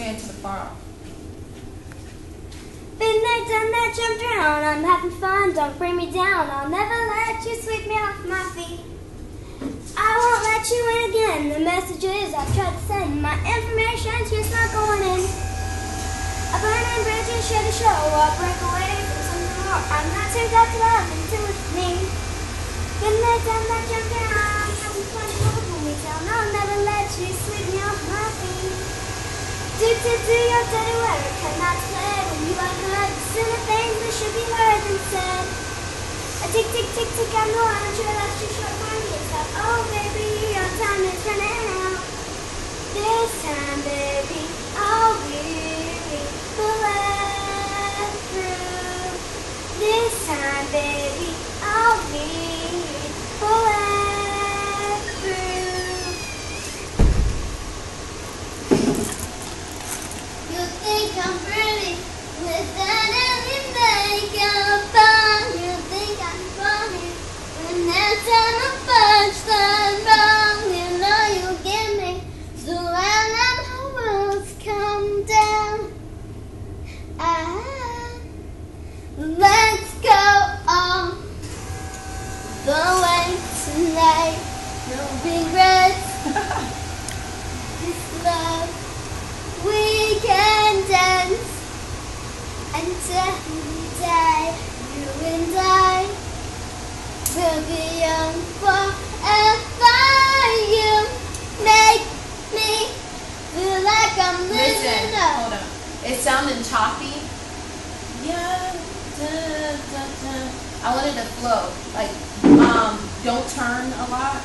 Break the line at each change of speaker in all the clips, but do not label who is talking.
Stand to the far off.
Been there, done that, jumped around. I'm having fun, don't bring me down. I'll never let you sweep me off my feet. I won't let you in again. The messages I've tried to send, my information's just not going in. I burn in bridges, share the show. I'll break away from something more. I'm not turned out to love until it's me. Been there, done that, jumped around. I'm having fun, don't pull me down. I'll never let you sweep me off my feet. Do your dirty work, cannot play when you are good. Listen to things that should be heard and said. A tick, tick, tick, tick, I know I'm sure that's too short for me. It's like, oh baby, your time is running out. This time, baby, I'll be bulletproof. This time, baby, I'll be bulletproof. You think I'm pretty without any makeup on. You think I'm funny when there's time a punchline wrong. You know you get me, so when my worlds come down. Let's go on the way tonight. No regrets. This love. We can dance until we die. You and I will be young forever. You make me feel like I'm living up.
Hold on. It's sounding choppy. Yeah. Da, da, da. I wanted to flow. Like, don't turn a lot,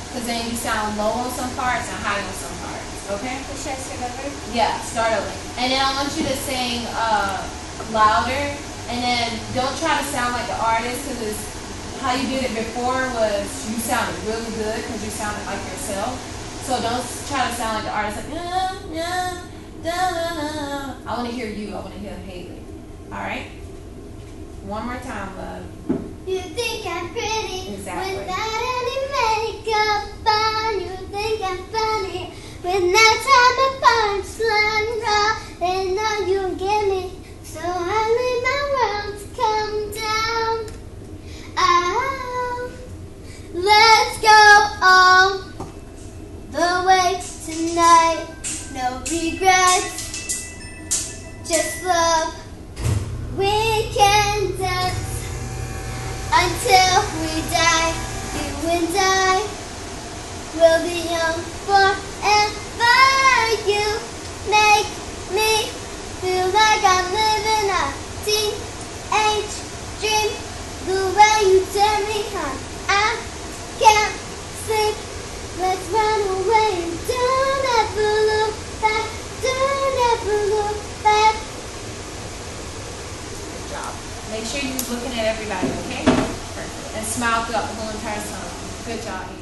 because then you sound low on some parts and high on some parts. Okay?
Should I start over?
Yeah, start over. And then I want you to sing louder, and then don't try to sound like the artist, because how you did it before was you sounded really good because you sounded like yourself. So don't try to sound like the artist, like, yeah, da, da, da. I want to hear you. I want to hear Haley. All right? One more time, love.
You think I'm pretty
Exactly.
without any makeup on. You think I'm funny with no time a punchline raw. And now you get me, so I leave my world to come down. Oh, let's go all the way tonight. No regrets, just love. We can dance until we die. You and I will be young forever. You make me feel like I'm living a teenage dream. The way you turn me on, I can't sleep. Let's run away and don't ever look back. Don't ever look back.
Good job. Make sure you're looking at everybody, okay? Perfect. And smile throughout the whole entire song. Good job, Haley.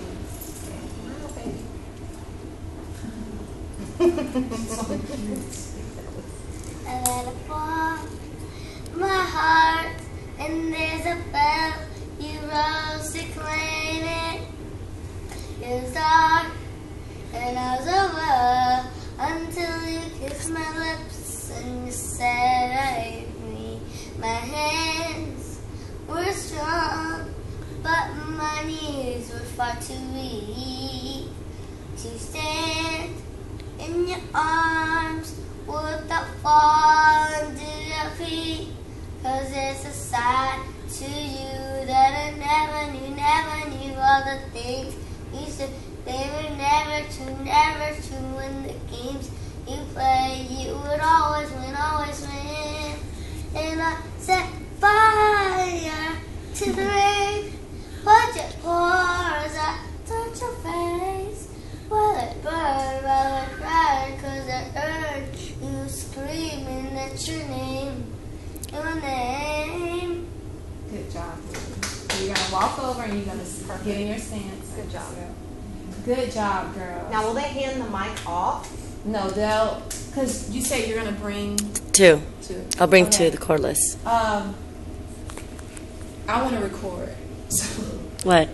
I let it fall, my heart, and there's a bell. You rose to claim it. It was dark, and I was over until you kissed my lips and you saved me. My hands were strong, but my knees were far too weak to stand in your arms without falling to your feet. 'Cause there's a side to you that I never knew all the things you said. They were never true. In the games you play, you would always win. And I set fire to the rain, but your pores out, touch your face. While it burned, while it cried, 'cause I heard you screaming at your name.
Good job. You're going to walk over and you're going to get in your stance.
Good job.
Good job, girl.
Now, will they hand the mic off?
No, they'll, because you said you're going to bring
Two. I'll bring
Okay.
two, the cordless.
I want to record. So.
What?